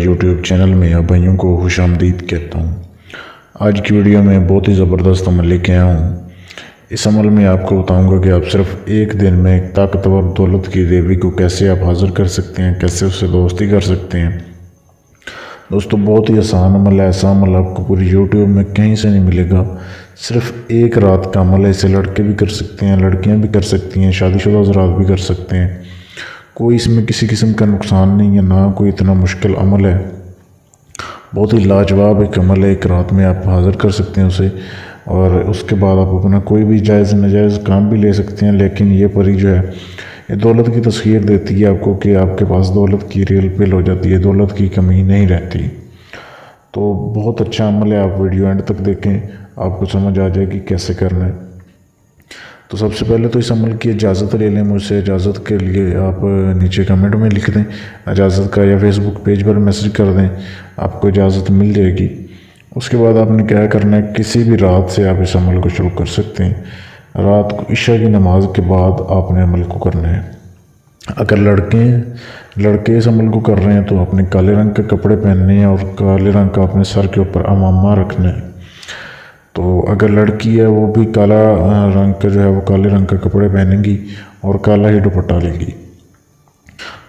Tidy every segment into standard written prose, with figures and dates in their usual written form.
YouTube channel میں آپ بھائیوں کو خوش آمدید کہتا ہوں۔ آج کی ویڈیو میں بہت ہی زبردست عمل لے کے آیا ہوں۔ اس عمل میں آپ کو بتاؤں گا کہ آپ صرف ایک دن میں ایک طاقتور دولت کی دیوی کو کیسے آپ حاضر کر سکتے ہیں، کیسے اس سے دوستی کر سکتے ہیں۔ دوستو بہت ہی آسان عمل ہے، ایسا عمل آپ کو پوری یوٹیوب میں کہیں سے نہیں ملے گا۔ صرف ایک رات کا عمل ہے، اسے لڑکے بھی کر سکتے ہیں، لڑکیاں بھی کر سکتی ہیں، شادی شدہ حضرات بھی کر سکتے ہیں۔ کوئی اس میں کسی قسم کا نقصان نہیں ہے، نہ کوئی اتنا مشکل عمل ہے۔ بہت ہی لاجواب ایک عمل ہے، ایک رات میں آپ حاضر کر سکتے ہیں اسے، اور اس کے بعد آپ اپنا کوئی بھی جائز ناجائز کام بھی لے سکتے ہیں۔ لیکن یہ پری جو ہے یہ دولت کی تسخیر دیتی ہے آپ کو کہ آپ کے پاس دولت کی ریل پیل ہو جاتی ہے، دولت کی کمی نہیں رہتی۔ تو بہت اچھا عمل ہے، آپ ویڈیو اینڈ تک دیکھیں، آپ کو سمجھ آ جائے گی کیسے کرنا ہے۔ تو سب سے پہلے تو اس عمل کی اجازت لے لیں مجھ سے۔ اجازت کے لیے آپ نیچے کمنٹ میں لکھ دیں اجازت کا، یا فیس بک پیج پر میسج کر دیں، آپ کو اجازت مل جائے گی۔ اس کے بعد آپ نے کیا کرنا ہے، کسی بھی رات سے آپ اس عمل کو شروع کر سکتے ہیں۔ رات کو عشاء کی نماز کے بعد آپ نے عمل کو کرنا ہے۔ اگر لڑکے اس عمل کو کر رہے ہیں تو اپنے کالے رنگ کے کپڑے پہننے ہیں، اور کالے رنگ کا اپنے سر کے اوپر عمامہ رکھنا ہے۔ تو اگر لڑکی ہے وہ بھی کالا رنگ کا جو ہے وہ کالے رنگ کا کپڑے پہنیں گی اور کالا ہی دوپٹہ لے گی۔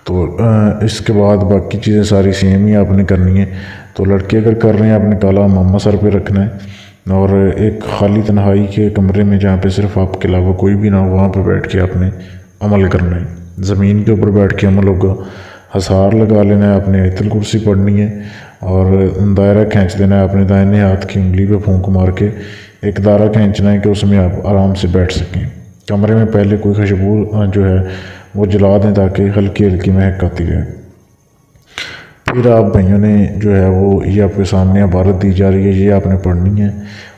تو اس کے بعد باقی چیزیں ساری سیم ہی آپ نے کرنی ہے۔ تو لڑکے اگر کر رہے ہیں، آپ نے کالا عمامہ سر پہ رکھنا ہے، اور ایک خالی تنہائی کے کمرے میں جہاں پہ صرف آپ کے علاوہ کوئی بھی نہ ہو، وہاں پہ بیٹھ کے آپ نے عمل کرنا ہے۔ زمین کے اوپر بیٹھ کے عمل ہوگا۔ ہزار لگا لینا ہے، آپ نے آیت الکرسی پڑھنی ہے، اور دائرہ کھینچ دینا ہے اپنے دائیں ہاتھ کی انگلی پہ پھونک مار کے۔ ایک دائرہ کھینچنا ہے کہ اس میں آپ آرام سے بیٹھ سکیں۔ کمرے میں پہلے کوئی خوشبو جو ہے وہ جلا دیں تاکہ ہلکی ہلکی مہک آتی ہے۔ پھر آپ بھائیوں نے جو ہے وہ یہ آپ کے سامنے عبارت دی جا رہی ہے، یہ آپ نے پڑھنی ہے۔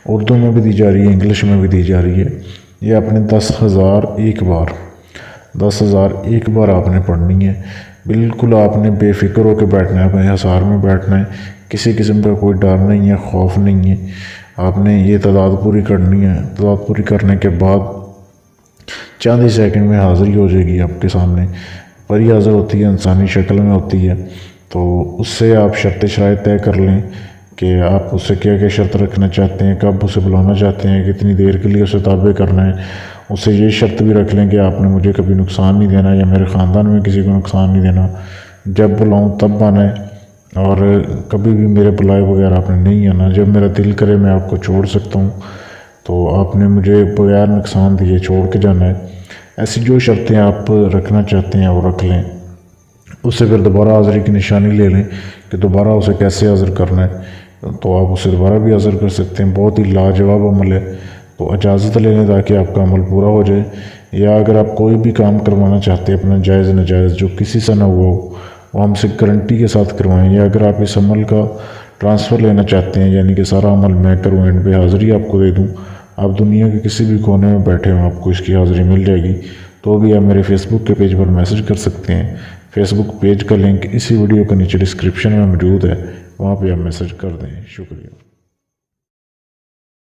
اردو میں بھی دی جا رہی ہے، انگلش میں بھی دی جا رہی ہے۔ یہ آپ نے 10,000 ایک بار آپ نے پڑھنی ہے۔ بالکل آپ نے بے فکر ہو کے بیٹھنا ہے، اپنے حصار میں بیٹھنا ہے، کسی قسم کا کوئی ڈر نہیں ہے، خوف نہیں ہے۔ آپ نے یہ تعداد پوری کرنی ہے۔ تعداد پوری کرنے کے بعد چند ہی سیکنڈ میں حاضری ہو جائے گی آپ کے سامنے۔ پری حاضر ہوتی ہے، انسانی شکل میں ہوتی ہے۔ تو اس سے آپ شرط شرائط طے کر لیں کہ آپ اس سے کیا کیا شرط رکھنا چاہتے ہیں، کب اسے بلانا چاہتے ہیں، کتنی دیر کے لیے اسے تابع کرنا ہے۔ اس سے یہ شرط بھی رکھ لیں کہ آپ نے مجھے کبھی نقصان نہیں دینا، یا میرے خاندان میں کسی کو نقصان نہیں دینا، جب بلاؤں تب آنا ہے، اور کبھی بھی میرے بلائے بغیر آپ نے نہیں آنا۔ جب میرا دل کرے میں آپ کو چھوڑ سکتا ہوں، تو آپ نے مجھے بغیر نقصان دیے چھوڑ کے جانا ہے۔ ایسی جو شرطیں آپ رکھنا چاہتے ہیں وہ رکھ لیں۔ اس سے پھر دوبارہ حاضری کی نشانی لے لیں کہ دوبارہ اسے کیسے حاضر کرنا ہے، تو آپ اسے دوبارہ بھی حاضر کر سکتے ہیں۔ بہت ہی لاجواب عمل ہے۔ تو اجازت لے لیں تاکہ آپ کا عمل پورا ہو جائے۔ یا اگر آپ کوئی بھی کام کروانا چاہتے ہیں اپنا جائز ناجائز جو کسی سے نہ ہوا ہو، وہ ہم سے گارنٹی کے ساتھ کروائیں۔ یا اگر آپ اس عمل کا ٹرانسفر لینا چاہتے ہیں، یعنی کہ سارا عمل میں کروں، اینڈ پہ حاضری آپ کو دے دوں، آپ دنیا کے کسی بھی کونے میں بیٹھے ہوں آپ کو اس کی حاضری مل جائے گی، تو بھی آپ میرے فیس بک کے پیج پر میسج کر سکتے ہیں۔ فیس بک پیج کا لنک اسی ویڈیو کے نیچے ڈسکرپشن میں موجود ہے، وہاں پہ آپ میسج کر دیں۔ شکریہ۔